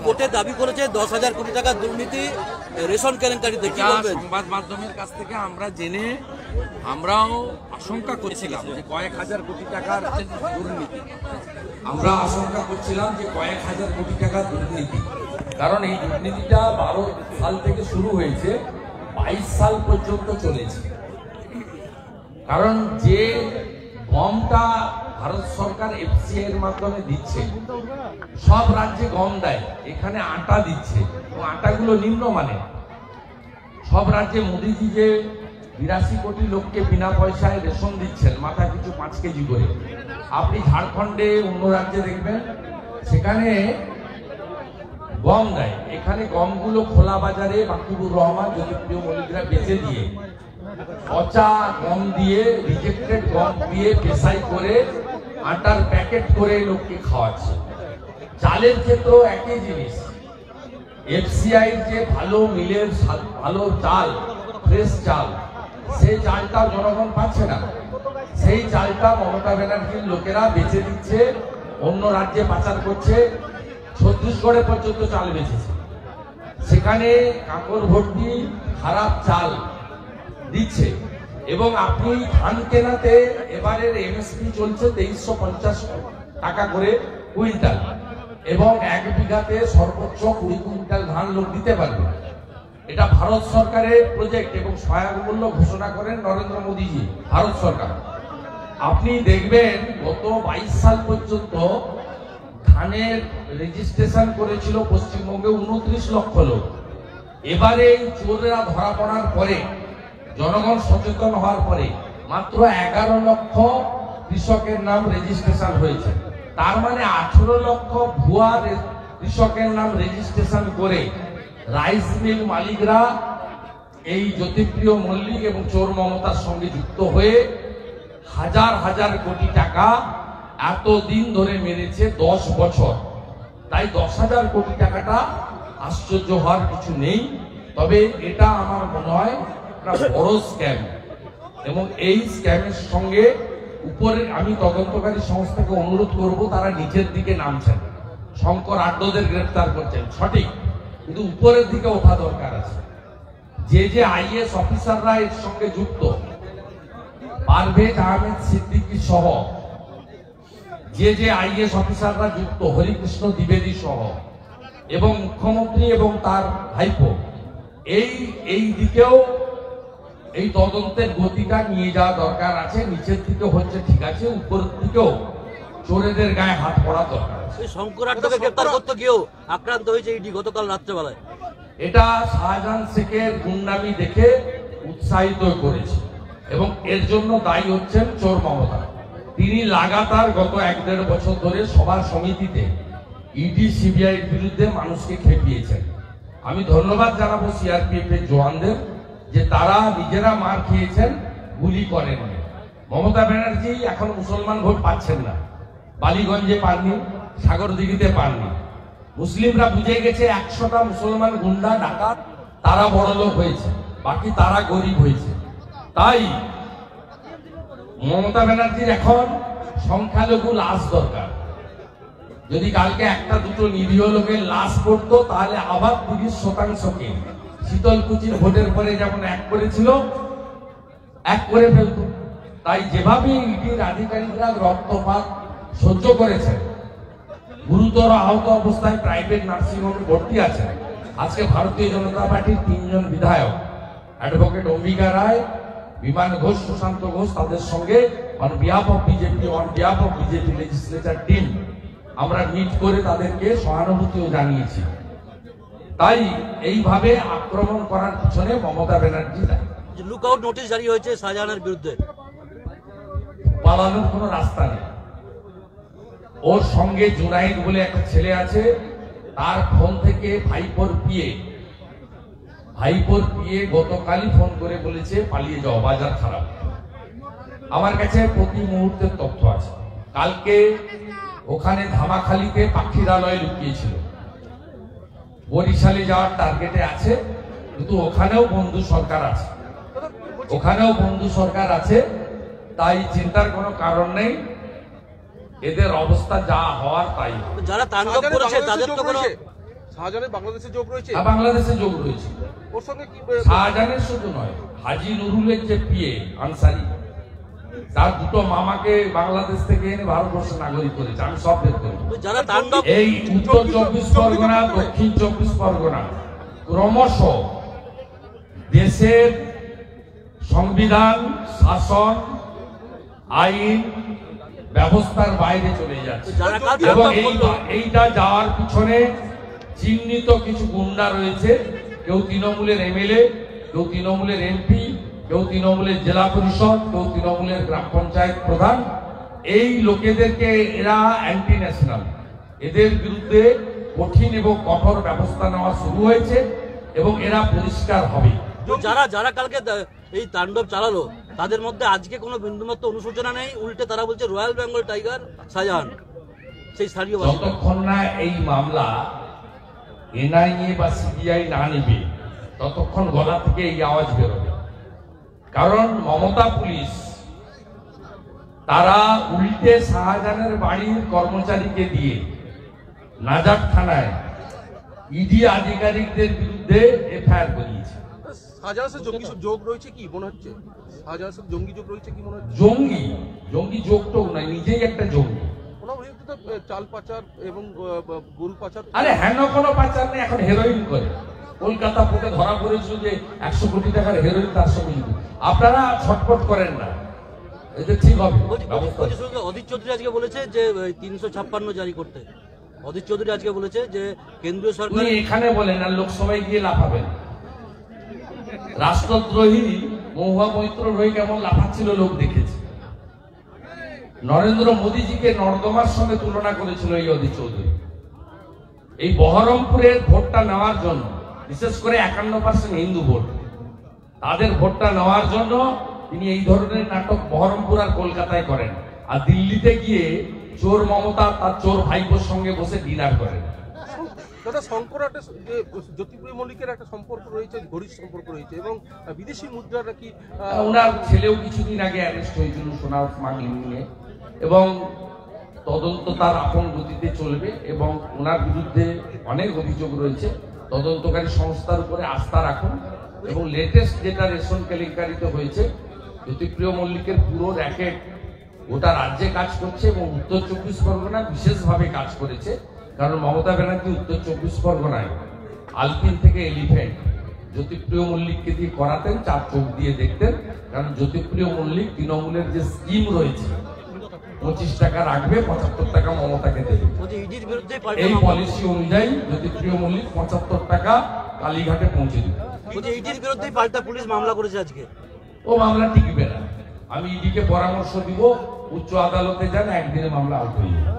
কোর্টে দাবি করেছে 10,000 কোটি টাকা দুর্নীতি রেশন কেলেঙ্কারিতে। কি বলবেন? সংবাদ মাধ্যমের কাছ থেকে আমরা জেনে আমরাও আশঙ্কা করছিলাম যে কয়েক হাজার কোটি টাকার দুর্নীতি, আমরা আশঙ্কা করছিলাম যে কয়েক হাজার কোটি টাকার দুর্নীতি, কারণ এই দুর্নীতিটা 12 সাল থেকে শুরু হয়েছে, 22 সাল পর্যন্ত চলেছে। কারণ যে গমটা ভারত সরকার এফসিআই এর মাধ্যমে দিচ্ছে, সব রাজ্যে গম দেয়, এখানে আটা দিচ্ছে এবং আটাগুলো নিম্নমানের। সব রাজ্যে মোদীজি যে 82 কোটি লোককে বিনা পয়সায় রেশন দিচ্ছেন, মাথা কিছু 5 কেজি করে। আপনি ঝাড়খণ্ডে অন্য রাজ্যে দেখবেন সেখানে গম দেয়, এখানে গমগুলো খোলা বাজারে মাকিবুর রহমান, জ্যোতিপ্রিয় মল্লিকরা বেচে দিয়ে, পচা গম দিয়ে, রিজেক্টেড গম দিয়ে পেশাই করে আটার প্যাকেট করে লোককে খাওয়াচ্ছে। চালের ক্ষেত্রেও একই জিনিস। এফসিআই যে ভালো মিলের ভালো চাল, ফ্রেশ চাল, সেই চালটা জনগণ পাচ্ছে না। সেই চালটা মমতা ব্যানার্জির লোকেরা বেচে দিচ্ছে, অন্য রাজ্যে পাচার করছে। ছত্তিশগড়ে পর্যন্ত চাল বেচেছে, সেখানে কাঁকর ভর্তি খারাপ চাল দিচ্ছে। এবং আপনি ধান কেনাতে এবারের এমএসপি চলছে 2350 টাকা করে কুইন্টাল, এবং 1 বিঘাতে সর্বোচ্চ 20 কুইন্টাল ধান লোক দিতে পারবে। এটা ভারত সরকারের প্রজেক্ট এবং সহায়ক মূল্য ঘোষণা করেন নরেন্দ্র মোদীজি, ভারত সরকার। আপনি দেখবেন গত 22 সাল পর্যন্ত ধানের রেজিস্ট্রেশন করেছিল পশ্চিমবঙ্গে 29 লক্ষ লোক। এবারে চোরেরা ধরা পড়ার পরে, জনগণ সচেতন হওয়ার পরে মাত্র 11 লক্ষ কৃষকের নাম রেজিস্ট্রেশন হয়েছে। তার মানে 18 লক্ষ ভুয়া কৃষকের নাম রেজিস্ট্রেশন করে রাইস মিল মালিকরা এই জ্যোতিপ্রিয় মল্লিক এবং চোর মমতার সঙ্গে যুক্ত হয়ে হাজার হাজার কোটি টাকা এতদিন ধরে মেরেছে, 10 বছর। তাই 10,000 কোটি টাকাটা আশ্চর্য হওয়ার কিছু নেই। তবে এটা আমার মনে হয় একটা বড় স্ক্যাম, এবং এই স্ক্যামের সঙ্গে উপরে আমি তদন্তকারী সংস্থাকে অনুরোধ করব, তারা নিচের দিকে নামছেন, শঙ্কর আড্ডদের গ্রেফতার করছেন সঠিক, কিন্তু উপরের দিকে ওঠা দরকার আছে। যে আইএস অফিসাররা এর সঙ্গে যুক্ত, পারভেজ আহমেদ সিদ্দিকী সহ যে আইএস অফিসাররা যুক্ত, হরিকৃষ্ণ দ্বিবেদী সহ, এবং মুখ্যমন্ত্রী এবং তার ভাইপো, এই দিকেও এই তদন্তের গতিটা নিয়ে যাওয়া দরকার আছে। নিচের দিকে হচ্ছে ঠিক আছে, উপরের দিকেও চোরেদের গায়ে হাত পড়া দরকার আছে। শঙ্কর আড্ডাকে গ্রেফতার করতে গিয়েও আক্রান্ত হয়েছে ইডি গতকাল রাত্রেবেলায়। এটা শাহজাহান শেখের গুন্ডামি দেখে উৎসাহিত করেছে, এবং এর জন্য দায়ী হচ্ছেন চোর মমতা। তিনি লাগাতার গত 1-1.5 বছর ধরে সভা সমিতিতে ইডি সিবিআই বিরুদ্ধে মানুষকে খেপিয়েছেন। আমি ধন্যবাদ জানাবো সিআরপিএফ এর জওয়ানদের, যে তারা নিজেরা মার খেয়েছেন, গুলি করেন। মমতা ব্যানার্জি এখন মুসলমান ভোট পাচ্ছেন না, বালিগঞ্জে পাননি, সাগরদিঘিতে পাননি। মুসলিমরা বুঝে গেছে 100টা মুসলমান গুন্ডা ডাকাত তারা বড়লোক হয়েছে, বাকি তারা গরিব হয়েছে। তাই মমতা ব্যানার্জির এখন সংখ্যালঘু লাশ দরকার। যদি কালকে 1-2 নিরীহ লোকের লাশ পড়তো, তাহলে আবার 30%কে শীতলকুচির ভোটের পরে যেমন 1 করেছিল, 1 করে ফেলত। তাই যেভাবে ইডির আধিকারিকরা রক্তপাত সহ্য করেছে, গুরুতর আহত অবস্থায় প্রাইভেট নার্সিংহোমে ভর্তি আছে। আজকে ভারতীয় জনতা পার্টির 3 জন বিধায়ক, অ্যাডভোকেট অম্বিকা রায়, বিমান ঘোষ, সুশান্ত ঘোষ, তাদের সঙ্গে on behalf of BJP legislature team আমরা মিট করে তাদেরকে সহানুভূতিও জানিয়েছি। তাই এইভাবে আক্রমণ করার পিছনে মমতা ব্যানার্জি দায়ী। লুকআউট নোটিশ জারি হয়েছে শাহজাহানের বিরুদ্ধে, পালানোর কোনো রাস্তা নেই। ওর সঙ্গে জুনাইদ বলে একটা ছেলে আছে, তার ফোন থেকে ভাইপোর পিয়ে গতকালই ফোন করে বলেছে পালিয়ে যাও, বাজার খারাপ। আমার কাছে প্রতি মুহূর্তের তথ্য আছে। কালকে ওখানে ধামাখালিতে পাখিরালয় লুকিয়েছিল, বরিশালে যাওয়ার টার্গেটে আছে, কিন্তু ওখানেও বন্ধু সরকার আছে, তাই চিন্তার কোনো কারণ নেই। এদের অবস্থা যা হওয়ার তাই। যারা তাণ্ডব করেছে তাদের তো কোনো শাহজাহানের বাংলাদেশে যোগ রয়েছে? বাংলাদেশে যোগ রয়েছে। ওর সঙ্গে কি শাহজাহানের শুধু নয়, হাজি নুরুলের যে পিএ আনসারি, তার দুটো মামাকে বাংলাদেশ থেকে এনে ভারতবর্ষের নাগরিক করেছে। আমি সব বের করি। যারা তাণ্ডব এই উত্তর 24 পরগনা, দক্ষিণ 24 পরগনা ক্রমশ দেশের সংবিধান, শাসন, আইন ব্যবস্থার বাইরে চলে যাচ্ছে। এবং এইটা যাওয়ার পিছনে চিহ্নিত কিছু গুন্ডা রয়েছে। কেউ তৃণমূলের এমএলএ, কেউ তৃণমূলের এমপি, কেউ তৃণমূলের জেলা পরিষদ, কেউ তৃণমূলের গ্রাম পঞ্চায়েত প্রধান। এই লোকেদেরকে এরা অ্যান্টি ন্যাশনাল, এদের বিরুদ্ধে কঠিন এবং কঠোর ব্যবস্থা নেওয়া শুরু হয়েছে এবং এরা পরিষ্কার হবে। যারা কালকে এই তাণ্ডব চালালো তাদের মধ্যে আজকে কোনো বিন্দুমাত্র অনুশোচনা নেই, উল্টে তারা বলছে রয়্যাল বেঙ্গল টাইগার শাহজাহান। সেই স্থানীয় যতক্ষণ না এই মামলা এনআইএ বা সিবিআই না নেবে ততক্ষণ গলা থেকে এই আওয়াজ বেরোবে। কারণ মমতা পুলিশ তারা উল্টে শাহজাহানের বাড়ির কর্মচারীকে দিয়ে নাজার থানায় ইডি আধিকারিকদের বিরুদ্ধে এফআইআর করিয়েছে। শাহজাহানের সাথে জঙ্গি যোগ রয়েছে কি মনে হচ্ছে? শাহজাহানের সাথে জঙ্গি যোগ রয়েছে কি মনে হচ্ছে? জঙ্গি যোগটোক নয়, নিজেই একটা জঙ্গি। চাল পাচার এবং গরু পাচার। আরে হেন কোনো পাচার নেই, এখন হেরোইন করে। কলকাতা পোর্টে ধরা পড়েছিল যে 100 কোটি টাকার হেরোইন তার সঙ্গে যুক্ত। আপনারা ছটফট করেন না, এটা ঠিক হবে। অধীর চৌধুরী আজকে বলেছে যে 356 জারি করতে। অধীর চৌধুরী আজকে বলেছে যে কেন্দ্রীয় সরকার এখানে বলেন আর লোকসভায় গিয়ে লাফাবেন। রাষ্ট্রদ্রোহী মহুয়া মৈত্র রয়ে কেমন লাফাচ্ছিল লোক দেখেছে। নরেন্দ্র মোদীজিকে নর্দমার সঙ্গে তুলনা করেছিল এই অধীর চৌধুরী। এই বহরমপুরের ভোটটা নেওয়ার জন্য, বিশেষ করে 51% হিন্দু ভোট, তাদের ভোটটা নেওয়ার জন্য তিনি এই ধরনের নাটক বহরমপুর আর কলকাতায় করেন। আর দিল্লিতে গিয়ে চোর মমতা তার চোর ভাইপোর সঙ্গে বসে ডিনার করেন। দাদা শঙ্কর যে জ্যোতিপ্রিয় মল্লিকের একটা সম্পর্ক রয়েছে, ঘনিষ্ঠ সম্পর্ক রয়েছে এবং বিদেশি মুদ্রা নাকি ওনার ছেলেও কিছুদিন আগে অ্যারেস্ট হয়েছিল সোনা স্মাগলিং নিয়ে, এবং তদন্ত তার আপন গতিতে চলবে এবং ওনার বিরুদ্ধে অনেক অভিযোগ রয়েছে। তদন্তকারী সংস্থার উপরে আস্থা রাখুন। এবং লেটেস্ট যেটা রেশন কেলেঙ্কারিতে হয়েছে, জ্যোতিপ্রিয় মল্লিকের পুরো র্যাকেট গোটা রাজ্যে কাজ করছে এবং উত্তর 24 পরগনা বিশেষভাবে কাজ করেছে। কারণ মমতা ব্যানার্জি উত্তর 24 পরগনায় আলপিন থেকে এলিফ্যান্ট জ্যোতিপ্রিয় মল্লিককে দিয়ে করাতেন, 4 চোখ দিয়ে দেখতেন। কারণ জ্যোতিপ্রিয় মল্লিক তৃণমূলের যে স্কিম রয়েছে 25 টাকা রাখবে, 75 টাকা মমতাকে দেবে, এই পলিসি অনুযায়ী জ্যোতিপ্রিয় মল্লিক 75 টাকা কালীঘাটে পৌঁছে দিবে। ইডির বিরুদ্ধেই পাল্টা পুলিশ মামলা করেছে আজকে। ও মামলা টিকবে না। আমি ইডিকে পরামর্শ দিব উচ্চ আদালতে যান, একদিনে মামলা আউট হয়ে যাবে।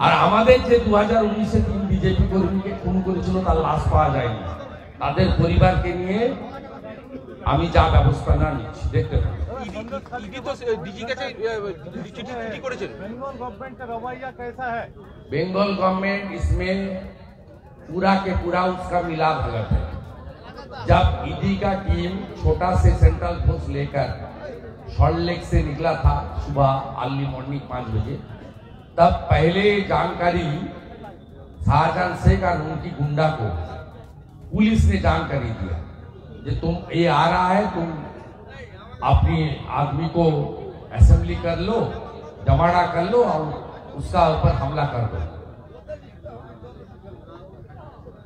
আর আমাদের যে 2019-এ 3 বিজেপি কর্মীকে খুন করেছিল তার লাশ পাওয়া যায়নি। তাদের পরিবারকে নিয়ে আমি যা ব্যবস্থা না নিচ্ছি দেখতে পাবো। बेंगल गवर्नमेंट इसमें पूरा के पूरा उसका मिला भगत है। जब ईडी का टीम छोटा से सेंट्रल फोर्स लेकर सॉल्टलेक से निकला था सुबह अर्ली मॉर्निंग 5 बजे, तब पहले जानकारी शाहजहां शेख और उनकी गुंडा को पुलिस ने जानकारी दिया कि तुम ये आ रहा है, तुम अपनी आदमी को असेंबली कर लो, जमाड़ा कर लो और उसका ऊपर हमला कर दो।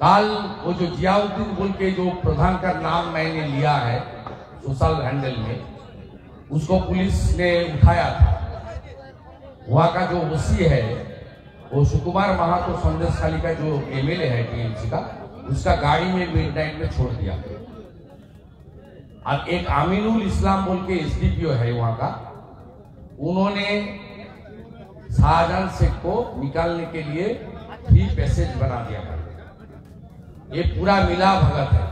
कल वो जो जियाउद्दीन बोल के जो प्रधान का नाम मैंने लिया है सोशल हैंडल में, उसको पुलिस ने उठाया था। वहां का जो ओसी है वो सुकुमार महातो संदेशखाली का जो एमएलए है टीएमसी का, उसका गाड़ी में मिडनाइट में छोड़ दिया। और एक आमीनुल इस्लाम बोल के एसडीपीओ है वहां का, उन्होंने शाहजहां शेख को निकालने के लिए भी पैसेज बना दिया। ये पूरा मिला भगत है।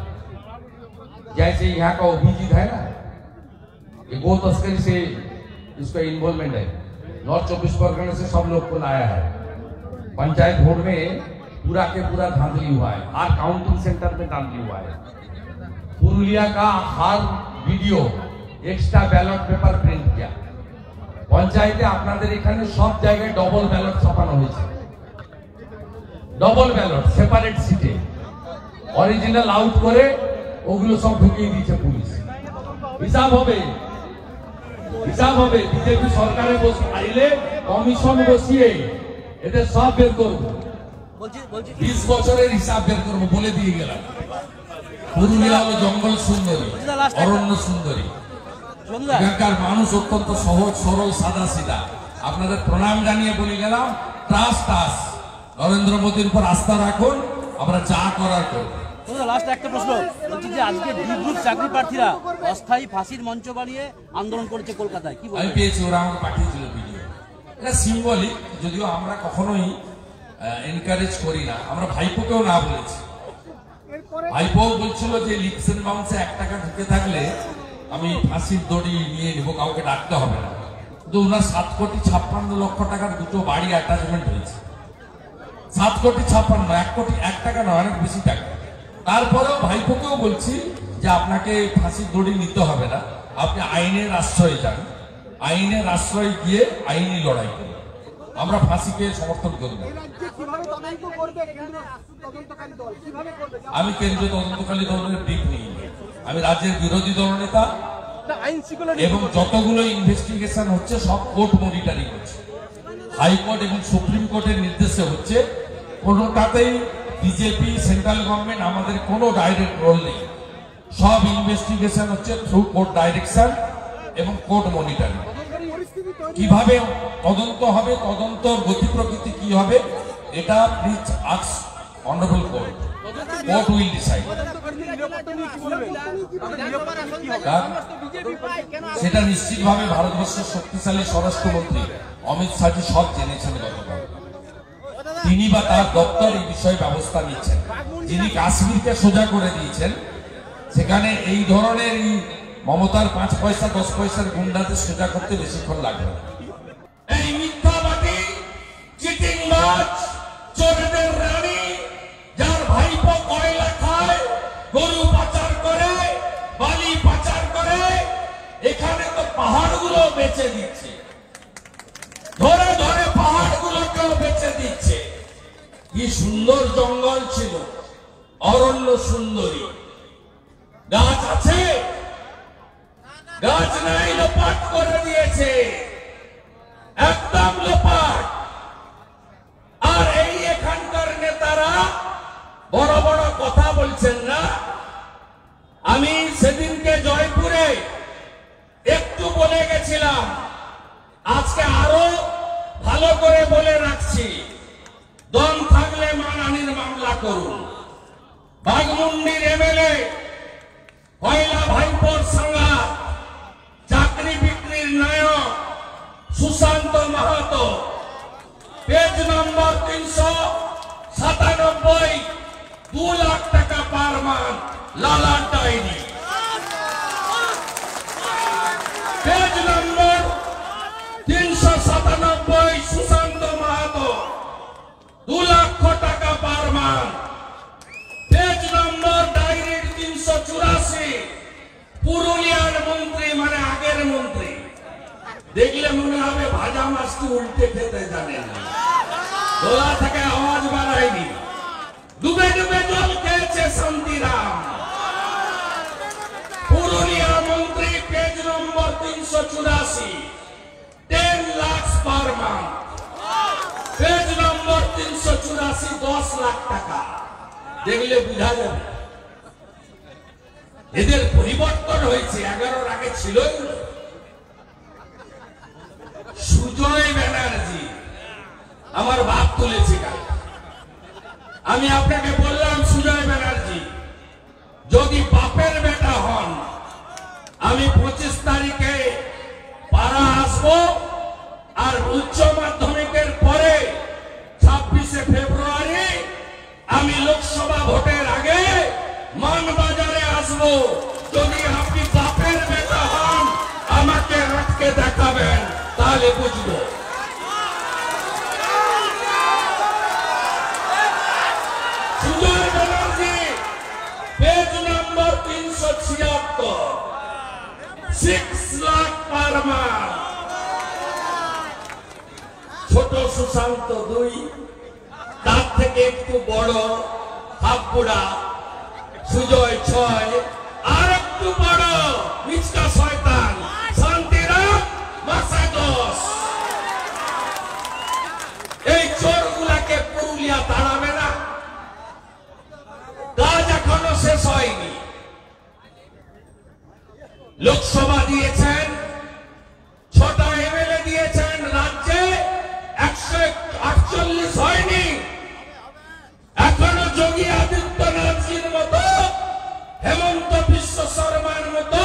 जैसे यहाँ का अभिजीत है ना, ये गो तस्करी से इसका इन्वॉल्वमेंट है। नॉर्थ 24 परगना से सब लोग को लाया है। पंचायत वोट में पूरा के पूरा धांधली हुआ है, हर काउंटिंग सेंटर में धांधली हुआ है। पुरुलिया का हर video extra ballot paper print किया। पंचायते আপনাদের এখানে সব জায়গায় ডবল ব্যালট ছাপানো হয়েছে। ডবল ব্যালট সেপারেট সিটে অরিজিনাল আউট করে ওগুলো সব ঢুকিয়ে দিয়েছে পুলিশ। হিসাব হবে, হিসাব হবে। বিজেপি সরকারে আইলে কমিশন বসিয়ে এদের সব বের করবো। 20 বছরের হিসাব বের করবো বলে দিয়ে গেলাম। পুরুলিয়া হলো জঙ্গল সুন্দরী, অরণ্য সুন্দরী। এখানকার মানুষ অত্যন্ত সহজ সরল সাদা সিধা। আপনাদের প্রণাম জানিয়ে বলে গেলাম, ট্রাস্ট আস, নরেন্দ্র মোদীর উপর আস্থা রাখুন, আমরা যা করার করব। লাস্ট একটা প্রশ্ন বলছি যে আজকে ডি গ্রুপ চাকরি প্রার্থীরা অস্থায়ী ফাঁসির মঞ্চ বানিয়ে আন্দোলন করেছে কলকাতায়, কি বলবেন? আমি পেয়েছি, ওরা আমাকে পাঠিয়েছিল ভিডিও। এটা সিম্বলিক, যদিও আমরা কখনোই এনকারেজ করি না। আমরা ভাইপোকেও না বলেছি। ভাইপো বলছিল যে লিপসেন বাউন্সে 1 টাকা ঢুকে থাকলে আমি ফাঁসির দড়ি নিয়ে নেবো, কাউকে ডাকতে হবে না। কিন্তু ওনার 7,56,00,000 টাকার 2টো বাড়ি অ্যাটাচমেন্ট হয়েছে। 7,56,00,000, 1 টাকা নয়, অনেক বেশি টাকা। তারপরেও ভাইপোকেও বলছি যে আপনাকে ফাঁসির দড়ি নিতে হবে না, আপনি আইনের আশ্রয়ে যান, আইনের আশ্রয় গিয়ে আইনি লড়াই করুন। আমরা ফাঁসিকে সমর্থন করব। আমি কেন্দ্রীয় তদন্তকারী দলের দিক নিই, আমি রাজ্যের বিরোধী দলনেতা এবং যতগুলো ইনভেস্টিগেশন হচ্ছে সব কোর্ট মনিটরিং করছে। হাইকোর্ট এবং সুপ্রিম কোর্টের নির্দেশে হচ্ছে। কোনোটাতেই বিজেপি সেন্ট্রাল গভর্নমেন্ট আমাদের কোনো ডাইরেক্ট রোল নেই। সব ইনভেস্টিগেশন হচ্ছে থ্রু কোর্ট ডাইরেকশন এবং কোর্ট মনিটরিং। কিভাবে তদন্ত হবে, তদন্তর গতি প্রকৃতি কি হবে, এটা please ask honourable court, court will decide. সেটা নিশ্চিতভাবে ভারতবর্ষের শক্তিশালী স্বরাষ্ট্রমন্ত্রী অমিত শাহজি সব জেনেছেন গতকাল। তিনি বা তার দপ্তর এই বিষয়ে ব্যবস্থা নিচ্ছেন। যিনি কাশ্মীরকে সোজা করে দিয়েছেন, সেখানে এই ধরনের এই মমতার 5 পয়সা 10 পয়সার গুন্ডাদের সোজা করতে বেশিক্ষণ লাগবে না। এই মিথ্যাবাদী চিটিংবাজ চোরদের রানী, যার ভাইপো কয়লা খায়, গরু পাচার করে, বালি পাচার করে, এখানে তো পাহাড়গুলো বেচে দিচ্ছে, ধরে ধরে পাহাড়গুলোকেও বেচে দিচ্ছে। কি সুন্দর জঙ্গল ছিল, অরণ্য সুন্দরী। গাছ আছে, গাছ নাই, লোপাট করে দিয়েছে, একদম লোপাট। আর এই এখানকার নেতারা বড় বড় কথা বলছেন না। আমি সেদিনকে জয়পুরে একটু বলে গেছিলাম, আজকে আরো ভালো করে বলে রাখছি, দম থাকলে মানহানির মামলা করুন। বাঘমুন্ডির এমএলএ পয়লা ভাইপোর সংঘাত, চাকরি বিক্রির নায়ক সুশান্ত মাহাতো, পেজ নম্বর 397, 2 লাখ টাকা পার মান্থ, লালার ডায়েরি। পেজ নম্বর 397, সুশান্ত মাহাতো, 2 লক্ষ টাকা পার মান্থ। পেজ নম্বর ডায়েরির 384, পুরুলিয়ার মন্ত্রী, মানে আগের মন্ত্রী। দেখলে মনে হবে ভাজা মাছটি উল্টে খেতে জানে না, গলা থেকে আওয়াজ বাড়ায়নি, ডুবে ডুবে জল খেয়েছে শান্তিরাম। পুরুলিয়া মন্ত্রী, পেজ নম্বর 384, 10 লাখ পার মান্থ। পেজ নম্বর 384, 10 লাখ টাকা। দেখলে বুঝা যাবে এদের পরিবর্তন হয়েছে, 11-র আগে ছিল। সুজয় ব্যানার্জি আমার বাপ তুলেছে কাল। আমি আপনাকে বললাম, সুজয় ব্যানার্জি যদি বাপের বেটা হন, আমি 25 তারিখে পাড়া আসবো, আর উচ্চ মাধ্যমিকের পরে 26শে ফেব্রুয়ারি আমি লোকসভা ভোটের আগে মানবাজারে আসবো। যদি আপনি বাপের বেটা হন, আমাকে আটকে দেখাবেন, তাহলে বুঝবো। Sujay Banerjee, page number 376, 6 lakh per month. ছোট সুশান্ত 2, তার থেকে একটু বড় হাবপুরা সুজয় 6, আর একটু বড় মিচকা শয়তান শান্তিরাম মাসা 10। এই চোরগুলাকে পুরুলিয়া তাড়াবে না? কাজ এখনো শেষ হয়নি। লোকসভা দিয়েছেন, 6টা এমএলএ দিয়েছেন, রাজ্যে 148 হয়নি। এখনো যোগী আদিত্যনাথজির মতো, হেমন্ত বিশ্ব শর্মার মতো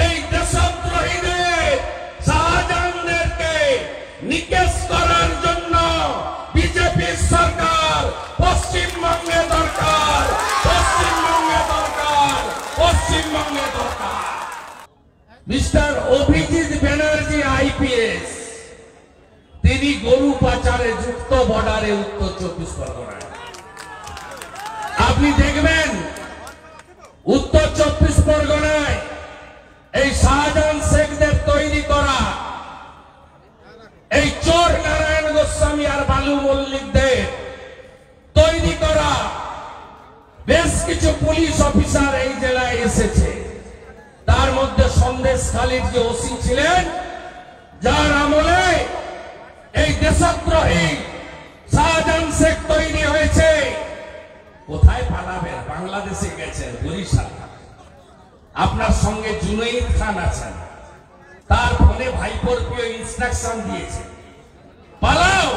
এই দেশদ্রোহীদের, শাহজাহানদেরকে নিকেশ করার জন্য বিজেপি সরকার পশ্চিমবঙ্গে দরকার, পশ্চিমবঙ্গে দরকার, পশ্চিমবঙ্গে দরকার। মিস্টার অভিজিৎ ব্যানার্জি আইপিএস, তিনি গরু পাচারে যুক্ত বর্ডারে উত্তর 24 পরগনায়। আপনি দেখবেন উত্তর 24 পরগনায় এই শাহজাহান শেখদের তৈরি করা, এই চোর নারায়ণ গোস্বামী আর বালু মল্লিকদের তৈরি করা বেশ কিছু পুলিশ অফিসার এই জেলায় এসেছে। তার মধ্যে সন্দেশখালীর যে ওসি ছিলেন, যার আমলে এই দেশদ্রোহী শাহজাহান শেখ তৈরি হয়েছে। কোথায় পালাবেন? বাংলাদেশে গেছেন, বরিশাল। আপনার সঙ্গে জুনাইদ খান আছেন, তার ফোনে ভাইপোর প্রিয় ইনস্ট্রাকশন দিয়েছে, পালাও।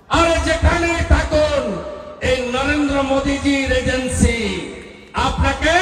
আর যেখানে থাকুন, এই নরেন্দ্র মোদীজির এজেন্সি আপনাকে